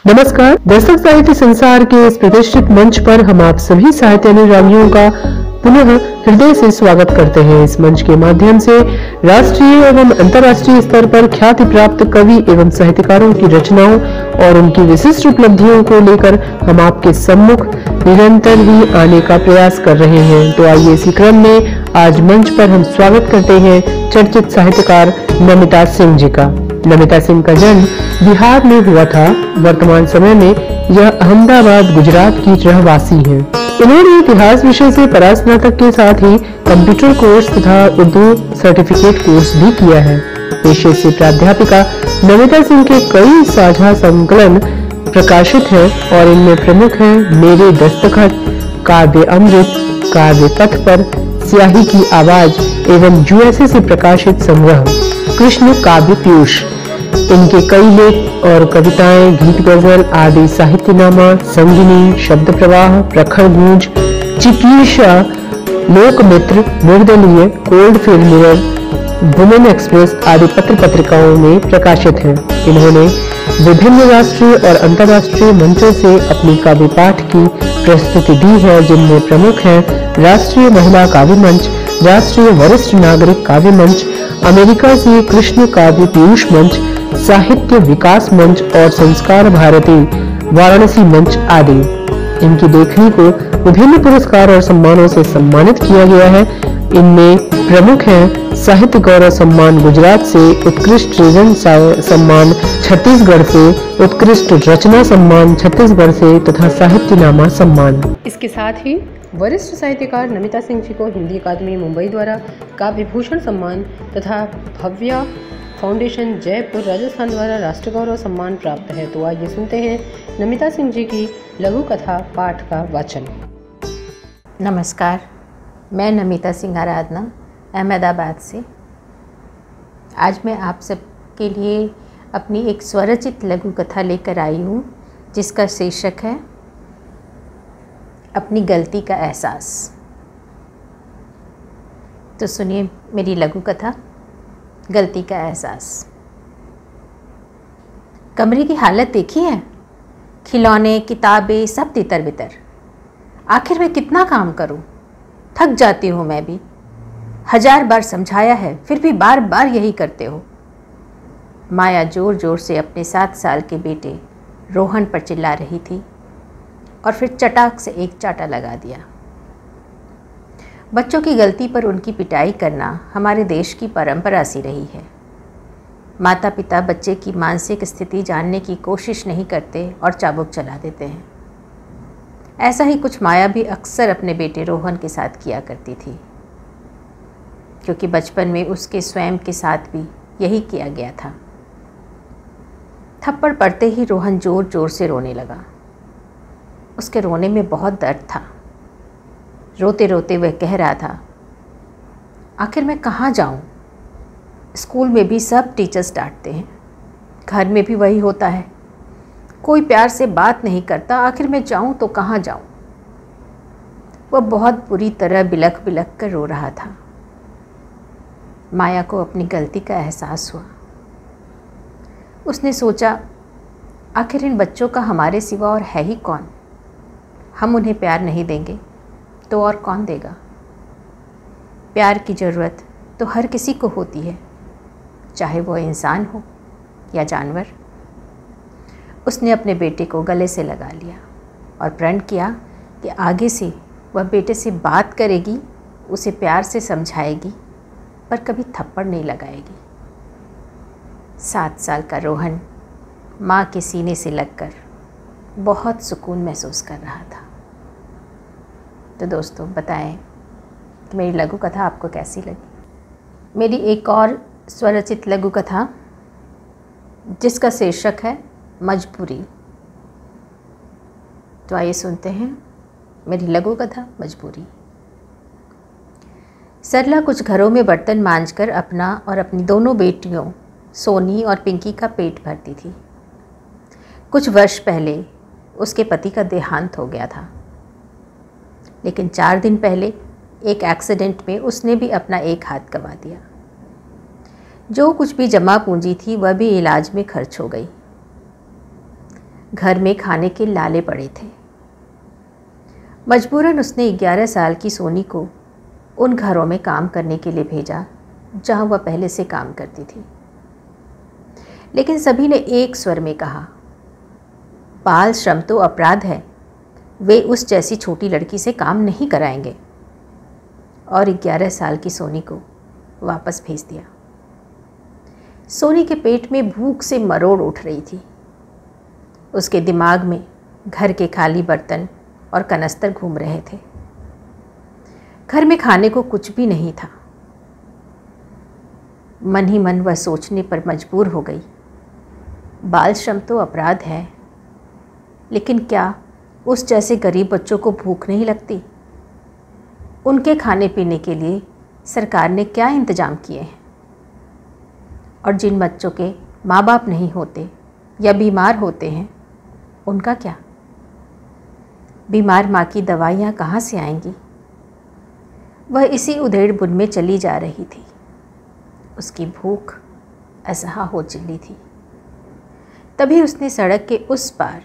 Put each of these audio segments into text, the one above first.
नमस्कार। दस्तक साहित्य संसार के इस प्रतिष्ठित मंच पर हम आप सभी साहित्य अनुरागियों का पुनः हृदय से स्वागत करते हैं। इस मंच के माध्यम से राष्ट्रीय एवं अंतर्राष्ट्रीय स्तर पर ख्याति प्राप्त कवि एवं साहित्यकारों की रचनाओं और उनकी विशिष्ट उपलब्धियों को लेकर हम आपके सम्मुख निरंतर ही आने का प्रयास कर रहे हैं। तो आइए इसी क्रम में आज मंच पर हम स्वागत करते हैं चर्चित साहित्यकार नमिता सिंह जी का। नमिता सिंह का जन्म बिहार में हुआ था। वर्तमान समय में यह अहमदाबाद गुजरात की रहवासी हैं। इन्होंने इतिहास विषय से परास्नातक के साथ ही कंप्यूटर कोर्स तथा उर्दू सर्टिफिकेट कोर्स भी किया है। पेशे से प्राध्यापिका नमिता सिंह के कई साझा संकलन प्रकाशित हैं और इनमें प्रमुख हैं मेरे दस्तखत, काव्य अमृत, काव्य पथ पर, स्याही की आवाज एवं यूएसए से प्रकाशित संग्रह कृष्ण काव्य पीयूष। इनके कई लेख और कविताएं, गीत गजल आदि साहित्यनामा, संगिनी, शब्द प्रवाह, प्रखर गूंज, चिकीर्षा, लोकमित्र, निर्दलीय, cold field mirror, women express आदि पत्र पत्रिकाओं में प्रकाशित हैं। इन्होंने विभिन्न राष्ट्रीय और अंतर्राष्ट्रीय मंचों से अपनी काव्य पाठ की प्रस्तुति दी है, जिनमें प्रमुख हैं राष्ट्रीय महिला काव्य मंच, राष्ट्रीय वरिष्ठ नागरिक काव्य मंच, अमेरिका से कृष्ण काव्य पीयूष मंच, साहित्य विकास मंच और संस्कार भारती वाराणसी मंच आदि। इनकी लेखनी को विभिन्न पुरस्कार और सम्मानों से सम्मानित किया गया है। इनमें प्रमुख हैं साहित्य गौरव सम्मान गुजरात से, उत्कृष्ट सृजन सम्मान छत्तीसगढ़ से, उत्कृष्ट रचना सम्मान छत्तीसगढ़ से तथा साहित्यनामा सम्मान। इसके साथ ही वरिष्ठ साहित्यकार नमिता सिंह जी को हिंदी अकादमी मुंबई द्वारा काव्य भूषण सम्मान तथा भव्या फाउंडेशन जयपुर राजस्थान द्वारा राष्ट्र गौरव सम्मान प्राप्त है। तो आइए सुनते हैं नमिता सिंह जी की लघु कथा पाठ का वाचन। नमस्कार, मैं नमिता सिंह आराधना अहमदाबाद से। आज मैं आप सबके लिए अपनी एक स्वरचित लघु कथा लेकर आई हूँ, जिसका शीर्षक है अपनी गलती का एहसास। तो सुनिए मेरी लघु कथा गलती का एहसास। कमरे की हालत देखी है, खिलौने, किताबें सब तितर बितर। आखिर मैं कितना काम करूं, थक जाती हूं मैं भी। 1000 बार समझाया है, फिर भी बार बार यही करते हो। माया जोर जोर से अपने 7 साल के बेटे रोहन पर चिल्ला रही थी और फिर चटाक से एक चाटा लगा दिया। बच्चों की गलती पर उनकी पिटाई करना हमारे देश की परंपरा सी रही है। माता पिता बच्चे की मानसिक स्थिति जानने की कोशिश नहीं करते और चाबुक चला देते हैं। ऐसा ही कुछ माया भी अक्सर अपने बेटे रोहन के साथ किया करती थी, क्योंकि बचपन में उसके स्वयं के साथ भी यही किया गया था। थप्पड़ पड़ते ही रोहन जोर जोर से रोने लगा। उसके रोने में बहुत दर्द था। रोते रोते वह कह रहा था, आखिर मैं कहाँ जाऊँ? स्कूल में भी सब टीचर्स डांटते हैं, घर में भी वही होता है, कोई प्यार से बात नहीं करता। आखिर मैं जाऊँ तो कहाँ जाऊँ? वह बहुत बुरी तरह बिलख बिलख कर रो रहा था। माया को अपनी गलती का एहसास हुआ। उसने सोचा, आखिर इन बच्चों का हमारे सिवा और है ही कौन? हम उन्हें प्यार नहीं देंगे तो और कौन देगा? प्यार की ज़रूरत तो हर किसी को होती है, चाहे वो इंसान हो या जानवर। उसने अपने बेटे को गले से लगा लिया और प्रण किया कि आगे से वह बेटे से बात करेगी, उसे प्यार से समझाएगी, पर कभी थप्पड़ नहीं लगाएगी। 7 साल का रोहन माँ के सीने से लगकर बहुत सुकून महसूस कर रहा था। तो दोस्तों बताएं कि मेरी लघु कथा आपको कैसी लगी। मेरी एक और स्वरचित लघु कथा जिसका शीर्षक है मजबूरी। तो आइए सुनते हैं मेरी लघु कथा मजबूरी। सरला कुछ घरों में बर्तन मांजकर अपना और अपनी दोनों बेटियों सोनी और पिंकी का पेट भरती थी। कुछ वर्ष पहले उसके पति का देहांत हो गया था, लेकिन 4 दिन पहले एक एक्सीडेंट में उसने भी अपना एक हाथ गंवा दिया। जो कुछ भी जमा पूंजी थी वह भी इलाज में खर्च हो गई। घर में खाने के लाले पड़े थे। मजबूरन उसने 11 साल की सोनी को उन घरों में काम करने के लिए भेजा जहां वह पहले से काम करती थी। लेकिन सभी ने एक स्वर में कहा, बाल श्रम तो अपराध है, वे उस जैसी छोटी लड़की से काम नहीं कराएंगे। और 11 साल की सोनी को वापस भेज दिया। सोनी के पेट में भूख से मरोड़ उठ रही थी। उसके दिमाग में घर के खाली बर्तन और कनस्तर घूम रहे थे। घर में खाने को कुछ भी नहीं था। मन ही मन वह सोचने पर मजबूर हो गई, बाल श्रम तो अपराध है, लेकिन क्या उस जैसे गरीब बच्चों को भूख नहीं लगती? उनके खाने पीने के लिए सरकार ने क्या इंतजाम किए हैं? और जिन बच्चों के माँ बाप नहीं होते या बीमार होते हैं, उनका क्या? बीमार माँ की दवाइयाँ कहाँ से आएंगी? वह इसी उधेड़ बुन में चली जा रही थी। उसकी भूख असहा हो चली थी। तभी उसने सड़क के उस पार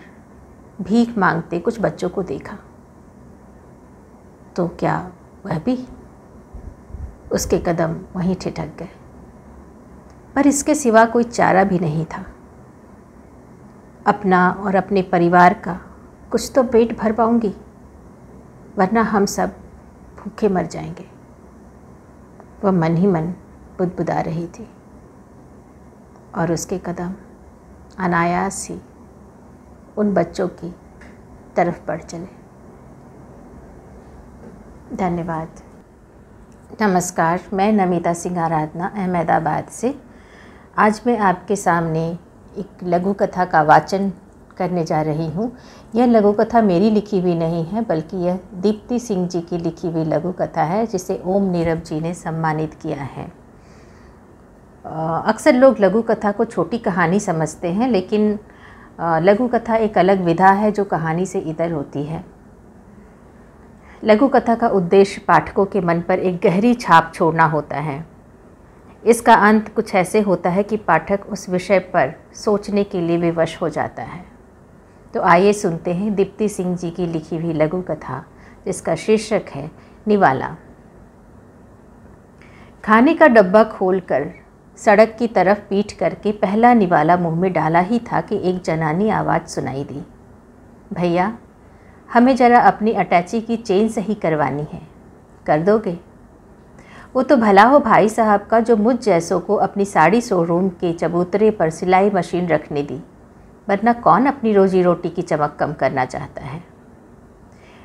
भीख मांगते कुछ बच्चों को देखा। तो क्या वह भी? उसके कदम वहीं ठिठक गए। पर इसके सिवा कोई चारा भी नहीं था। अपना और अपने परिवार का कुछ तो पेट भर पाऊंगी, वरना हम सब भूखे मर जाएंगे। वह मन ही मन बुदबुदा रही थी और उसके कदम अनायास ही उन बच्चों की तरफ बढ़ चले। धन्यवाद। नमस्कार, मैं नमिता सिंह आराधना अहमदाबाद से। आज मैं आपके सामने एक लघु कथा का वाचन करने जा रही हूँ। यह लघु कथा मेरी लिखी हुई नहीं है, बल्कि यह दीप्ति सिंह जी की लिखी हुई लघु कथा है, जिसे ओम नीरव जी ने सम्मानित किया है। अक्सर लोग लघु कथा को छोटी कहानी समझते हैं, लेकिन लघु कथा एक अलग विधा है जो कहानी से इतर होती है। लघु कथा का उद्देश्य पाठकों के मन पर एक गहरी छाप छोड़ना होता है। इसका अंत कुछ ऐसे होता है कि पाठक उस विषय पर सोचने के लिए विवश हो जाता है। तो आइए सुनते हैं दीप्ति सिंह जी की लिखी हुई लघु कथा, जिसका शीर्षक है निवाला। खाने का डब्बा खोलकर सड़क की तरफ पीठ करके पहला निवाला मुंह में डाला ही था कि एक जनानी आवाज़ सुनाई दी, भैया, हमें ज़रा अपनी अटैची की चेन सही करवानी है, कर दोगे? वो तो भला हो भाई साहब का जो मुझ जैसों को अपनी साड़ी शोरूम के चबूतरे पर सिलाई मशीन रखने दी, वरना कौन अपनी रोजी रोटी की चमक कम करना चाहता है।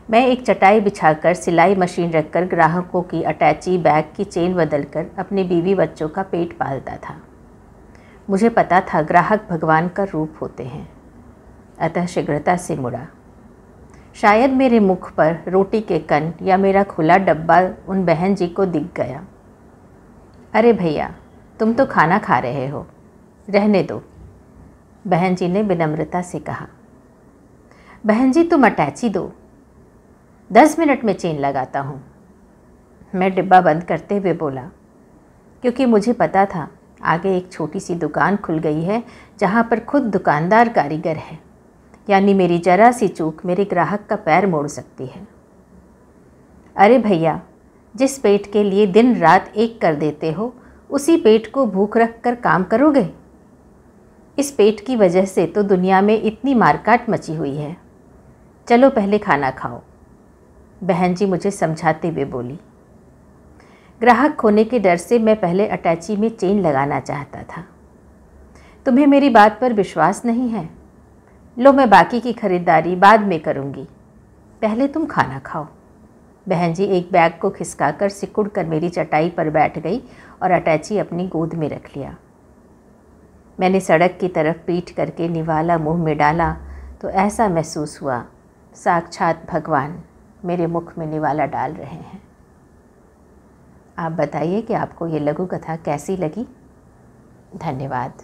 मैं एक चटाई बिछाकर सिलाई मशीन रखकर ग्राहकों की अटैची बैग की चेन बदलकर अपने बीवी बच्चों का पेट पालता था। मुझे पता था ग्राहक भगवान का रूप होते हैं, अतः शीघ्रता से मुड़ा। शायद मेरे मुख पर रोटी के कण या मेरा खुला डब्बा उन बहन जी को दिख गया। अरे भैया, तुम तो खाना खा रहे हो, रहने दो, बहन जी ने विनम्रता से कहा। बहन जी, तुम अटैची दो, 10 मिनट में चेन लगाता हूँ, मैं डिब्बा बंद करते हुए बोला, क्योंकि मुझे पता था आगे एक छोटी सी दुकान खुल गई है जहाँ पर खुद दुकानदार कारीगर है, यानी मेरी जरा सी चूक मेरे ग्राहक का पैर मोड़ सकती है। अरे भैया, जिस पेट के लिए दिन रात एक कर देते हो, उसी पेट को भूख रख कर काम करोगे? इस पेट की वजह से तो दुनिया में इतनी मारकाट मची हुई है। चलो पहले खाना खाओ, बहन जी मुझे समझाते हुए बोली। ग्राहक खोने के डर से मैं पहले अटैची में चेन लगाना चाहता था। तुम्हें मेरी बात पर विश्वास नहीं है? लो, मैं बाकी की खरीदारी बाद में करूँगी, पहले तुम खाना खाओ। बहन जी एक बैग को खिसकाकर सिकुड़ कर मेरी चटाई पर बैठ गई और अटैची अपनी गोद में रख लिया। मैंने सड़क की तरफ पीठ करके निवाला मुंह में डाला तो ऐसा महसूस हुआ साक्षात भगवान मेरे मुख में निवाला डाल रहे हैं। आप बताइए कि आपको ये लघु कथा कैसी लगी। धन्यवाद।